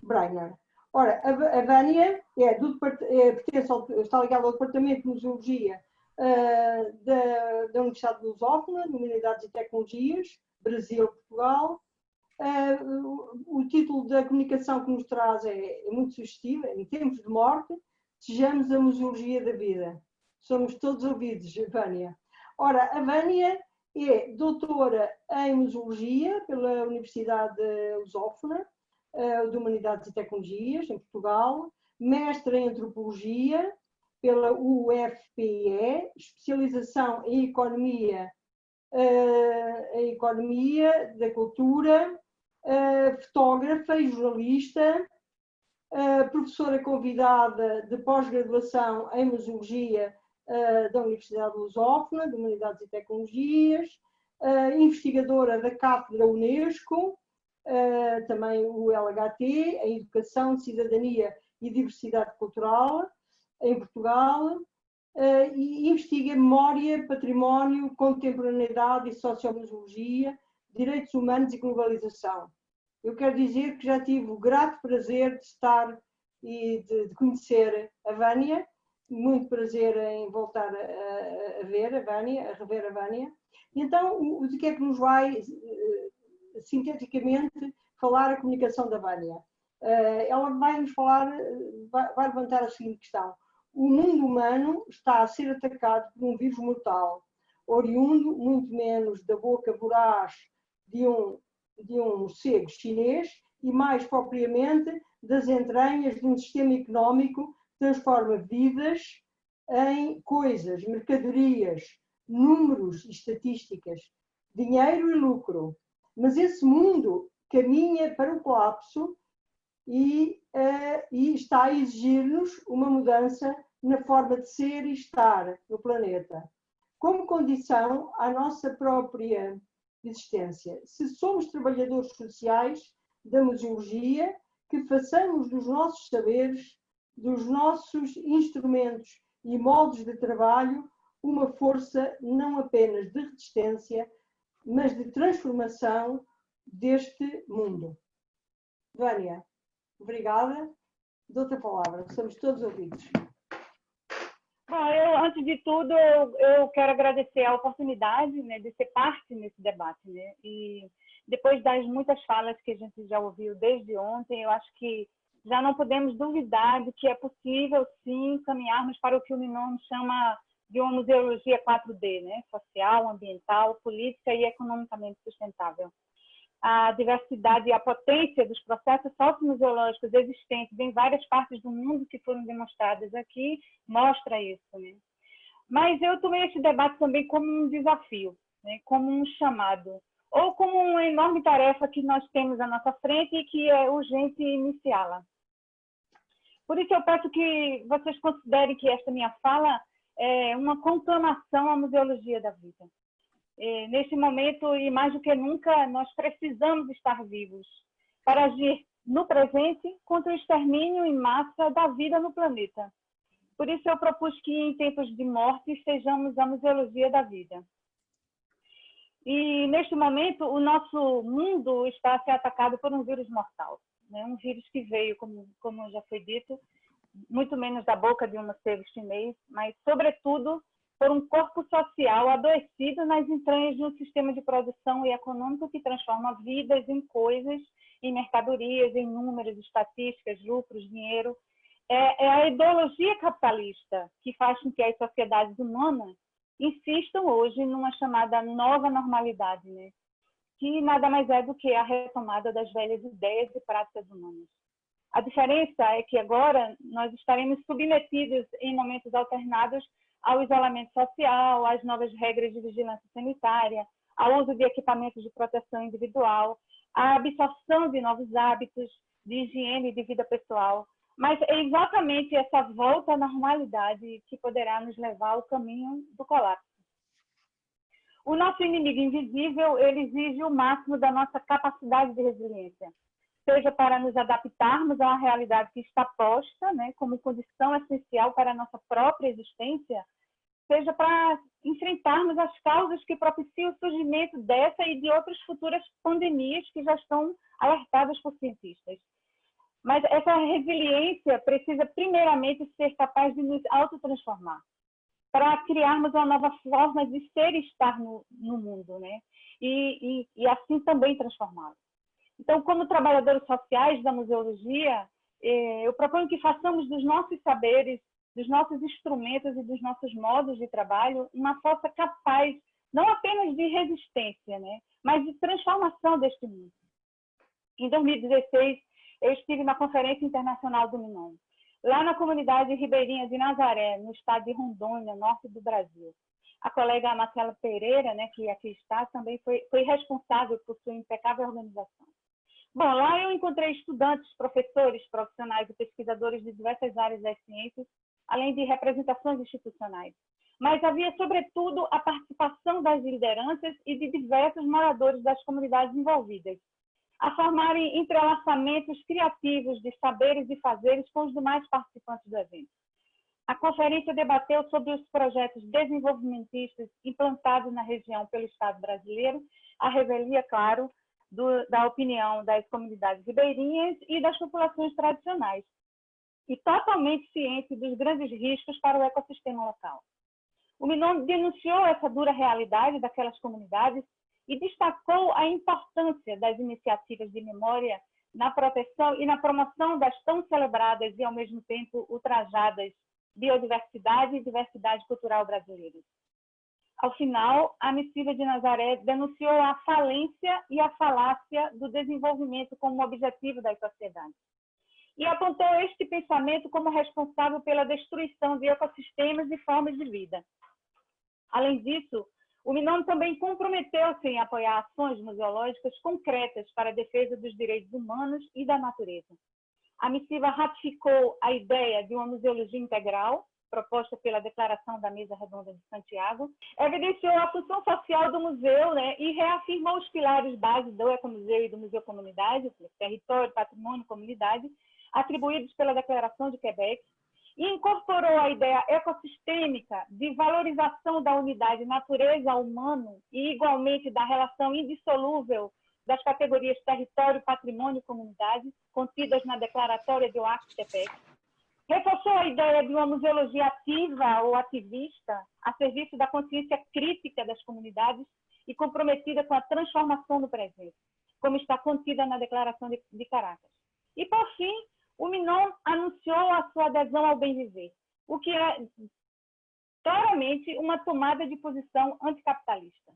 Breiner. Ora, a Vânia está ligada ao Departamento de Museologia da Universidade de Lusófona, de Humanidades e Tecnologias, Brasil, Portugal. O título da comunicação que nos traz é muito sugestivo: em tempos de morte, sejamos a museologia da vida. Somos todos ouvidos, Vânia. Ora, a Vânia é doutora em museologia pela Universidade de Lusófona, de Humanidades e Tecnologias, em Portugal, mestre em antropologia pela UFPE, especialização em economia da cultura, fotógrafa e jornalista, professora convidada de pós-graduação em museologia da Universidade de Lusófona, de Humanidades e Tecnologias, investigadora da Cátedra Unesco, também o LHT, em Educação, Cidadania e Diversidade Cultural, em Portugal, e investiga memória, património, contemporaneidade e sociomuseologia, direitos humanos e globalização. Eu quero dizer que já tive o grato prazer de estar e de conhecer a Vânia, muito prazer em voltar a ver a Vânia, a rever a Vânia. E então, de que é que nos vai, sinteticamente, falar a comunicação da Vânia? Ela vai nos falar, vai levantar a seguinte questão: o mundo humano está a ser atacado por um vírus mortal, oriundo muito menos da boca voraz de um morcego chinês e mais propriamente das entranhas de um sistema económico que transforma vidas em coisas, mercadorias, números e estatísticas, dinheiro e lucro. Mas esse mundo caminha para o colapso e está a exigir-nos uma mudança na forma de ser e estar no planeta, como condição à nossa própria existência. Se somos trabalhadores sociais da museologia, que façamos dos nossos saberes, dos nossos instrumentos e modos de trabalho, uma força não apenas de resistência, mas de transformação deste mundo. Vânia, obrigada. Dou-te a palavra, somos todos ouvidos. Bom, antes de tudo, eu quero agradecer a oportunidade, né, de ser parte nesse debate, né? E depois das muitas falas que a gente já ouviu desde ontem, eu acho que já não podemos duvidar de que é possível, sim, caminharmos para o que o Minon chama de uma museologia 4D, né? Social, ambiental, política e economicamente sustentável. A diversidade e a potência dos processos sociomuseológicos existentes em várias partes do mundo que foram demonstradas aqui mostra isso, né? Mas eu tomei esse debate também como um desafio, né? Como um chamado, ou como uma enorme tarefa que nós temos à nossa frente e que é urgente iniciá-la. Por isso eu peço que vocês considerem que esta minha fala é uma conclamação à museologia da vida. Neste momento, e mais do que nunca, nós precisamos estar vivos para agir no presente contra o extermínio em massa da vida no planeta. Por isso eu propus que em tempos de morte sejamos a museologia da vida. E neste momento o nosso mundo está a ser atacado por um vírus mortal, né? Um vírus que veio, como já foi dito, muito menos da boca de um morcego chinês, mas sobretudo por um corpo social adoecido nas entranhas de um sistema de produção e econômico que transforma vidas em coisas, em mercadorias, em números, estatísticas, lucros, dinheiro. É a ideologia capitalista que faz com que as sociedades humanas insistam hoje numa chamada nova normalidade, né? Que nada mais é do que a retomada das velhas ideias e práticas humanas. A diferença é que agora nós estaremos submetidos em momentos alternados ao isolamento social, às novas regras de vigilância sanitária, ao uso de equipamentos de proteção individual, à absorção de novos hábitos de higiene e de vida pessoal. Mas é exatamente essa volta à normalidade que poderá nos levar ao caminho do colapso. O nosso inimigo invisível, ele exige o máximo da nossa capacidade de resiliência, seja para nos adaptarmos a uma realidade que está posta, né, como condição essencial para a nossa própria existência, seja para enfrentarmos as causas que propiciam o surgimento dessa e de outras futuras pandemias que já estão alertadas por cientistas. Mas essa resiliência precisa, primeiramente, ser capaz de nos autotransformar, para criarmos uma nova forma de ser e estar no mundo, né? E assim também transformá-lo. Então, como trabalhadores sociais da museologia, eu proponho que façamos dos nossos saberes, dos nossos instrumentos e dos nossos modos de trabalho uma força capaz, não apenas de resistência, né? Mas de transformação deste mundo. Em 2016, eu estive na Conferência Internacional do MINOM, lá na comunidade ribeirinha de Nazaré, no estado de Rondônia, norte do Brasil. A colega Marcela Pereira, né, que aqui está, também foi responsável por sua impecável organização. Bom, lá eu encontrei estudantes, professores, profissionais e pesquisadores de diversas áreas das ciências, além de representações institucionais. Mas havia, sobretudo, a participação das lideranças e de diversos moradores das comunidades envolvidas, a formarem entrelaçamentos criativos de saberes e fazeres com os demais participantes do evento. A conferência debateu sobre os projetos desenvolvimentistas implantados na região pelo Estado brasileiro, à revelia, claro, da opinião das comunidades ribeirinhas e das populações tradicionais, e totalmente ciente dos grandes riscos para o ecossistema local. O MINOM denunciou essa dura realidade daquelas comunidades e destacou a importância das iniciativas de memória na proteção e na promoção das tão celebradas e, ao mesmo tempo, ultrajadas biodiversidade e diversidade cultural brasileiras. Ao final, a missiva de Nazaré denunciou a falência e a falácia do desenvolvimento como objetivo das sociedades e apontou este pensamento como responsável pela destruição de ecossistemas e formas de vida. Além disso, o MINOM também comprometeu-se em apoiar ações museológicas concretas para a defesa dos direitos humanos e da natureza. A missiva ratificou a ideia de uma museologia integral, proposta pela Declaração da Mesa Redonda de Santiago, evidenciou a função social do museu, né, e reafirmou os pilares básicos do Ecomuseu e do Museu Comunidade, território, patrimônio, comunidade, atribuídos pela Declaração de Quebec, e incorporou a ideia ecossistêmica de valorização da unidade natureza-humano e, igualmente, da relação indissolúvel das categorias território, patrimônio e comunidade, contidas na Declaratória de Oaxtepec. Reforçou a ideia de uma museologia ativa ou ativista a serviço da consciência crítica das comunidades e comprometida com a transformação do presente, como está contida na Declaração de Caracas. E, por fim, o MINOM anunciou a sua adesão ao bem-viver, o que é claramente uma tomada de posição anticapitalista.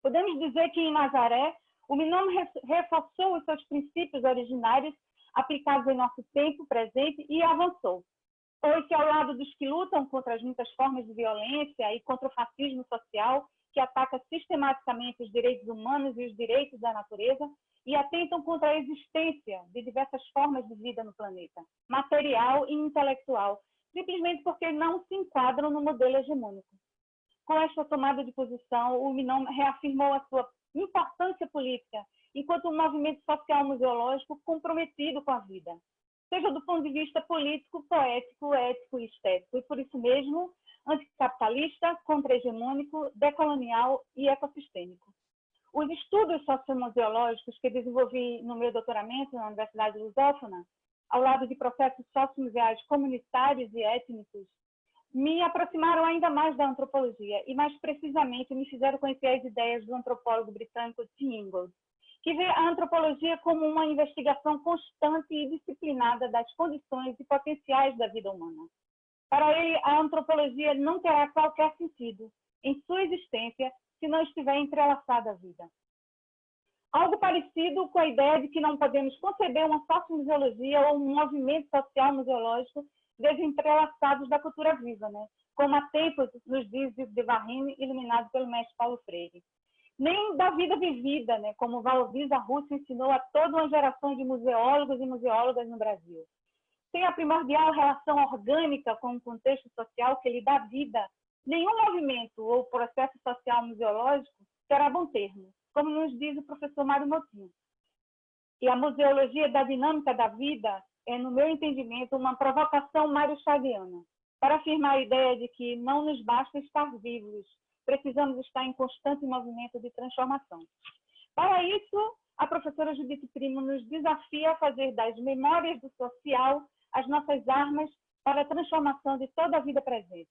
Podemos dizer que, em Nazaré, o MINOM reforçou os seus princípios originários aplicados em nosso tempo presente e avançou. Pois-se ao lado dos que lutam contra as muitas formas de violência e contra o fascismo social, que ataca sistematicamente os direitos humanos e os direitos da natureza, e atentam contra a existência de diversas formas de vida no planeta, material e intelectual, simplesmente porque não se enquadram no modelo hegemônico. Com esta tomada de posição, o MINOM reafirmou a sua importância política enquanto um movimento social museológico comprometido com a vida, seja do ponto de vista político, poético, ético e estético, e por isso mesmo anticapitalista, contra-hegemônico, decolonial e ecossistêmico. Os estudos sociomuseológicos que desenvolvi no meu doutoramento na Universidade Lusófona, ao lado de processos sociomuseais comunitários e étnicos, me aproximaram ainda mais da antropologia e, mais precisamente, me fizeram conhecer as ideias do antropólogo britânico Tim Ingold, que vê a antropologia como uma investigação constante e disciplinada das condições e potenciais da vida humana. Para ele, a antropologia não terá qualquer sentido em sua existência se não estiver entrelaçada à vida. Algo parecido com a ideia de que não podemos conceber uma sociomuseologia ou um movimento social museológico desentrelaçados da cultura viva, né? Como há tempos nos diz de Varrine, iluminado pelo mestre Paulo Freire. Nem da vida vivida, né? Como Valvisa Russo ensinou a toda uma geração de museólogos e museólogas no Brasil. Sem a primordial relação orgânica com o contexto social que lhe dá vida, nenhum movimento ou processo social museológico terá bom termo, como nos diz o professor Mário Moutinho. E a museologia da dinâmica da vida é, no meu entendimento, uma provocação mário-chaviana, para afirmar a ideia de que não nos basta estar vivos, precisamos estar em constante movimento de transformação. Para isso, a professora Judith Primo nos desafia a fazer das memórias do social as nossas armas para a transformação de toda a vida presente.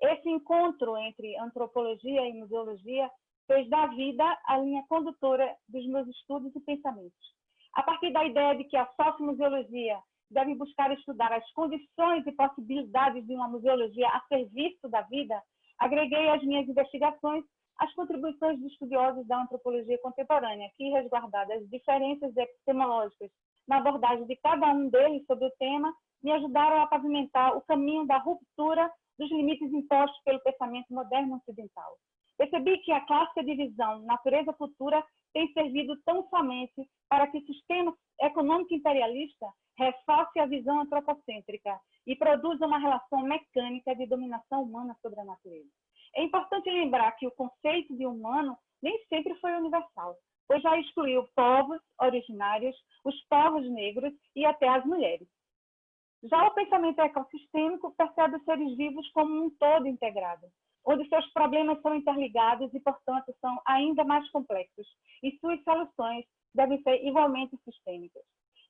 Esse encontro entre antropologia e museologia fez da vida a linha condutora dos meus estudos e pensamentos. A partir da ideia de que a sociomuseologia deve buscar estudar as condições e possibilidades de uma museologia a serviço da vida, agreguei às minhas investigações as contribuições de estudiosos da antropologia contemporânea, que, resguardadas as diferenças epistemológicas na abordagem de cada um deles sobre o tema, me ajudaram a pavimentar o caminho da ruptura dos limites impostos pelo pensamento moderno ocidental. Percebi que a clássica divisão natureza-cultura tem servido tão somente para que o sistema econômico imperialista reforce a visão antropocêntrica e produza uma relação mecânica de dominação humana sobre a natureza. É importante lembrar que o conceito de humano nem sempre foi universal, pois já excluiu povos originários, os povos negros e até as mulheres. Já o pensamento ecossistêmico percebe os seres vivos como um todo integrado, onde seus problemas são interligados e, portanto, são ainda mais complexos, e suas soluções devem ser igualmente sistêmicas.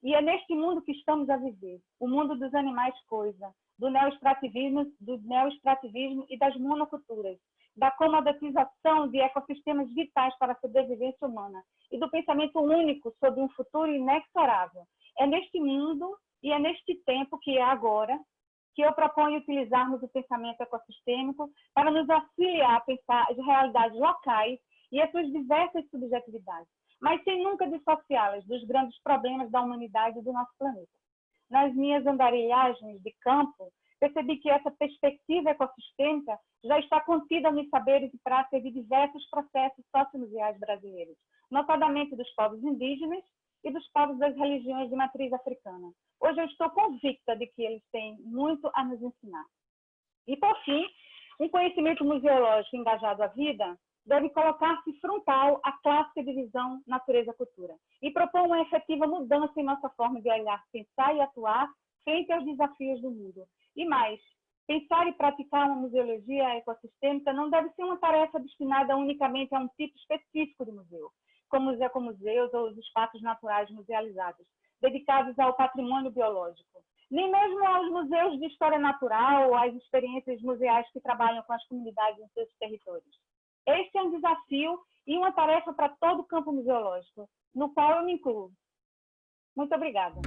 E é neste mundo que estamos a viver, o mundo dos animais coisa, do neoextrativismo e das monoculturas, da comoditização de ecossistemas vitais para a sobrevivência humana e do pensamento único sobre um futuro inexorável. É neste mundo e é neste tempo que é agora que eu proponho utilizarmos o pensamento ecossistêmico para nos auxiliar a pensar as realidades locais e as suas diversas subjetividades, mas sem nunca dissociá-las dos grandes problemas da humanidade e do nosso planeta. Nas minhas andarilhagens de campo, percebi que essa perspectiva ecossistêmica já está contida nos saberes e práticas de diversos processos sociomuseais brasileiros, notadamente dos povos indígenas e dos povos das religiões de matriz africana. Hoje eu estou convicta de que eles têm muito a nos ensinar. E, por fim, um conhecimento museológico engajado à vida deve colocar-se frontal à clássica divisão natureza-cultura e propor uma efetiva mudança em nossa forma de olhar, pensar e atuar frente aos desafios do mundo. E mais, pensar e praticar uma museologia ecossistêmica não deve ser uma tarefa destinada unicamente a um tipo específico de museu, como os ecomuseus ou os espaços naturais musealizados, dedicados ao patrimônio biológico. Nem mesmo aos museus de história natural ou às experiências museais que trabalham com as comunidades em seus territórios. Este é um desafio e uma tarefa para todo o campo museológico, no qual eu me incluo. Muito obrigada.